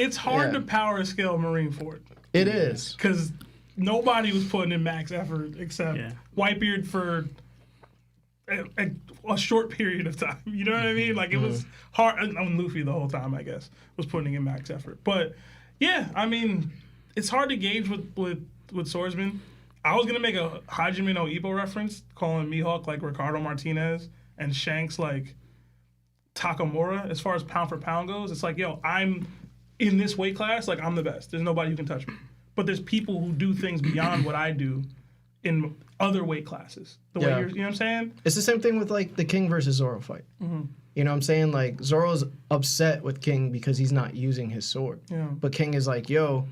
It's hard to power scale Marineford. It is. Because nobody was putting in max effort except Whitebeard for a short period of time. You know what I mean? Like, it was hard. Luffy the whole time, I guess, was putting in max effort. But, yeah, I mean, it's hard to gauge with Swordsman. I was going to make a Hajime no Ippo reference, calling Mihawk like Ricardo Martinez and Shanks like Takamura as far as pound for pound goes. It's like, yo, I'm in this weight class, like, I'm the best. There's nobody who can touch me. But there's people who do things beyond what I do in other weight classes. The way you know what I'm saying? It's the same thing with, like, the King versus Zoro fight. Mm-hmm. You know what I'm saying? Like, Zoro's upset with King because he's not using his sword. Yeah. But King is like, yo,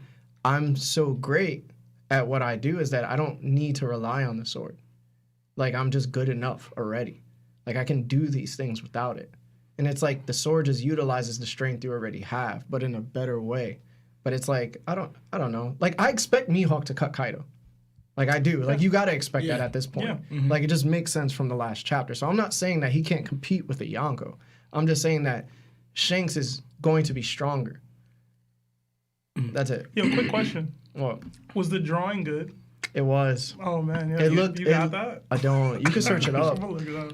I'm so great at what I do is that I don't need to rely on the sword. Like, I'm just good enough already. Like, I can do these things without it. And it's like the sword just utilizes the strength you already have, but in a better way. But it's like, I don't know. Like, I expect Mihawk to cut Kaido. Like, I do. Like, you got to expect that at this point. Yeah. Mm-hmm. Like, it just makes sense from the last chapter. So I'm not saying that he can't compete with a Yonko. I'm just saying that Shanks is going to be stronger. That's it. Yo, quick question. What? Was the drawing good? It was. Oh man, yeah. You got that? I don't. You can search it up.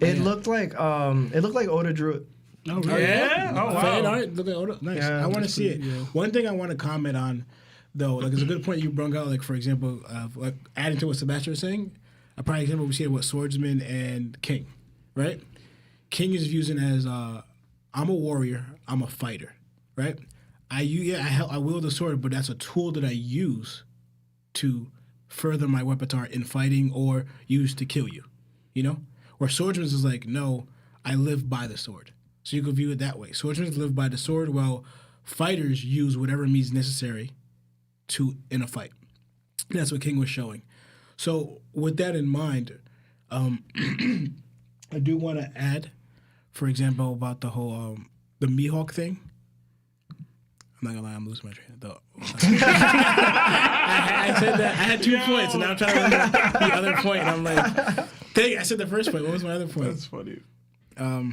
It looked like Oda drew it. Oh really? Yeah. Oh wow. Fan art. Look at Oda. Nice. Yeah, I want to see it. Yeah. One thing I want to comment on, though, like, it's a good point you brought out. Like, for example, like adding to what Sebastian was saying, a prime example we see it with Swordsman and King, right? King is using as I'm a warrior, I'm a fighter, right? I wield the sword, but that's a tool that I use to further my repertoire in fighting or use to kill you, you know? Where Swordsman is like, no, I live by the sword. So you could view it that way. Swordsmen live by the sword, while fighters use whatever means necessary in a fight. And that's what King was showing. So with that in mind, I do want to add, for example, about the whole the Mihawk thing. I'm not gonna lie, I'm losing my train of thought. I said that I had 2 points, and now I'm trying to remember the other point. And I'm like, dang, I said the first point. What was my other point? That's funny. All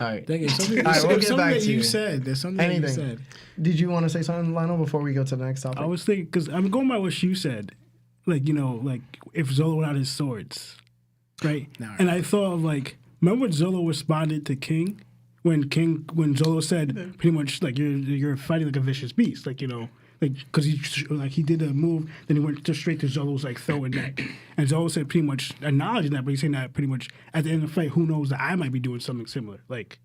right. Dang it. Something that you said. There's something that you said. Did you want to say something, Lionel, before we go to the next topic? I was thinking, because I'm going by what you said. Like, you know, like if Zolo without his swords, right? And I thought of, like, remember when Zolo responded to King? When Zolo said pretty much, like, you're fighting like a vicious beast, like, you know, like, because he did a move, then he went just straight to Zolo's like throat and neck, and Zolo said pretty much acknowledging that, but he's saying that pretty much at the end of the fight, who knows that I might be doing something similar, like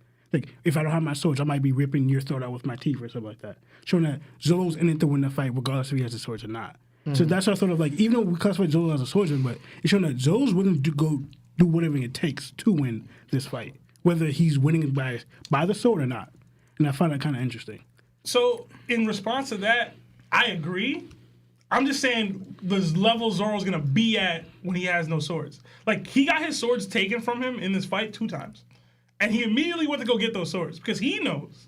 if I don't have my swords, I might be ripping your throat out with my teeth or something like that, showing that Zolo's in it to win the fight regardless if he has the swords or not. Mm-hmm. So that's what I thought of, like, even though we classify Zolo as a swordsman, but it's showing that Zolo's willing to go do whatever it takes to win this fight, whether he's winning by the sword or not. And I find that kind of interesting. So, in response to that, I agree. I'm just saying the level Zoro's going to be at when he has no swords. Like, he got his swords taken from him in this fight 2 times. And he immediately went to go get those swords because he knows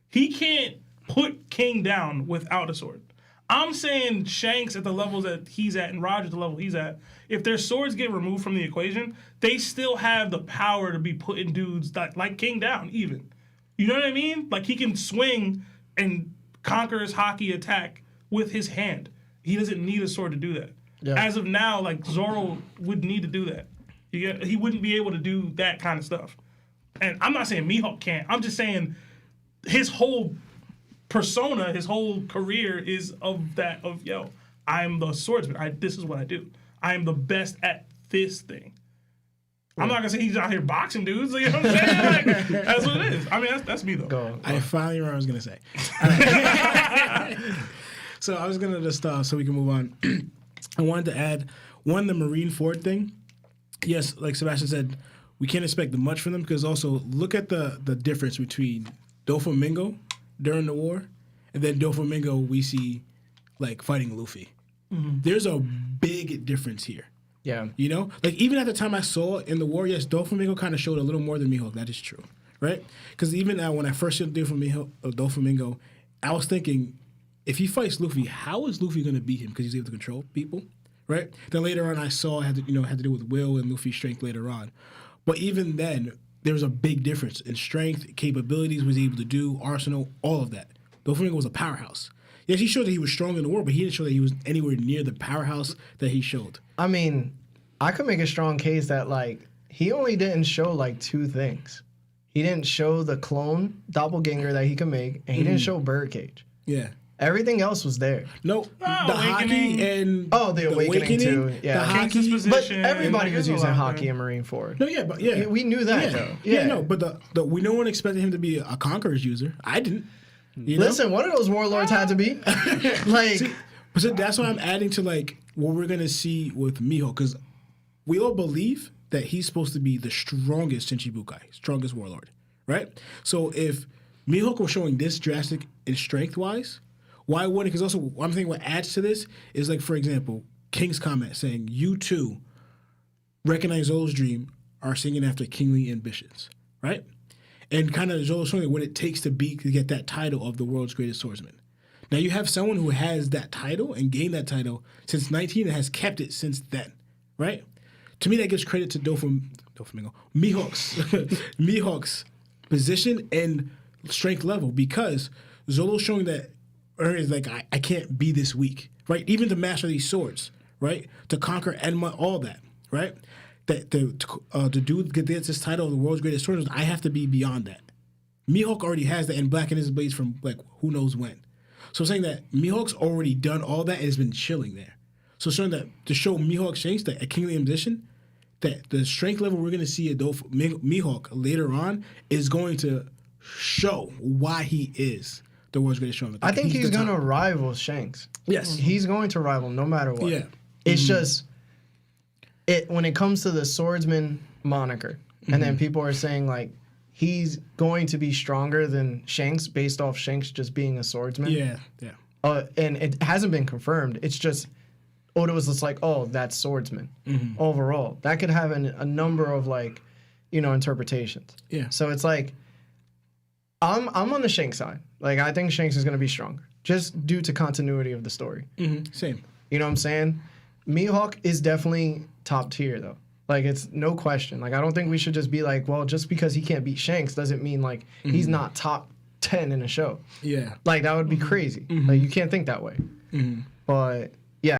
he can't put King down without a sword. I'm saying Shanks at the levels that he's at and Roger at the level he's at, if their swords get removed from the equation, they still have the power to be putting dudes like King down even. You know what I mean? Like, he can swing and conquer his hockey attack with his hand. He doesn't need a sword to do that. Yeah. As of now, like, Zoro would need to do that. He wouldn't be able to do that kind of stuff. And I'm not saying Mihawk can't. I'm just saying his whole persona, his whole career is yo, I'm the swordsman. This is what I do. I am the best at this thing. Yeah. I'm not gonna say he's out here boxing dudes. You know what I'm saying? Like, that's what it is. I mean, that's me though. Go. I finally remember what I was gonna say. So I was gonna just so we can move on. I wanted to add the Marineford thing. Yes, like Sebastian said, we can't expect much from them because also look at the difference between Doflamingo during the war and then Doflamingo we see like fighting Luffy. Mm-hmm. There's a big difference here. Yeah. You know? Like, even at the time I saw in the war, yes, Doflamingo kind of showed a little more than Mihawk. That is true. Right? Because even when I first saw Doflamingo, I was thinking, if he fights Luffy, how is Luffy going to beat him? Because he's able to control people. Right? Then later on I saw it had to do with Will and Luffy's strength later on. But even then, there was a big difference in strength, capabilities, was able to do, arsenal, all of that. Doflamingo was a powerhouse. Yes, he showed that he was strong in the war, but he didn't show that he was anywhere near the powerhouse that he showed. I mean, I could make a strong case that, like, he only didn't show, like, 2 things. He didn't show the clone doppelganger that he could make, and he didn't show birdcage. Yeah. Everything else was there. No, the hockey and the awakening too. Yeah, the hockey. But everybody was using hockey and Marine Forward. No, yeah, but yeah, we knew that though. Yeah, no, but we no one expected him to be a Conqueror's user. I didn't. Listen, one of those warlords had to be. Like, so that's why I'm adding to like what we're gonna see with Mihawk, because we all believe that he's supposed to be the strongest Shichibukai, strongest warlord, right? So if Mihawk was showing this drastic in strength wise. Why wouldn't? Because also, I'm thinking what adds to this is like, for example, King's comment saying, "You too recognize Zolo's dream, are singing after kingly ambitions," right? And kind of Zolo showing what it takes to get that title of the world's greatest swordsman. Now you have someone who has that title and gained that title since 19 and has kept it since then, right? To me, that gives credit to Doflamingo, Mihawk's position and strength level, because Zolo's showing that. Is like I can't be this weak, right? Even to master these swords, right? To conquer Enma, all that, right? That to get this title of the world's greatest swordsman, I have to be beyond that. Mihawk already has that and blackened his blades from like who knows when. So I'm saying that Mihawk's already done all that and has been chilling there. So showing that to show Mihawk strength, that a kingly ambition, that the strength level we're going to see at Mihawk later on is going to show why he is the world's greatest strongman. I think he's going to rival Shanks. Yes. He's going to rival no matter what. Yeah. It's just, when it comes to the swordsman moniker, and then people are saying, like, he's going to be stronger than Shanks based off Shanks just being a swordsman. Yeah. And it hasn't been confirmed. It's just, Oda was just like, oh, that's swordsman overall. That could have a number of, like, interpretations. Yeah. So it's like, I'm on the Shanks side. Like, I think Shanks is going to be stronger, just due to continuity of the story. Same. You know what I'm saying? Mihawk is definitely top tier, though. Like, it's no question. Like, I don't think we should just be like, well, just because he can't beat Shanks doesn't mean, like, he's not top 10 in a show. Yeah. Like, that would be crazy. Like, you can't think that way. But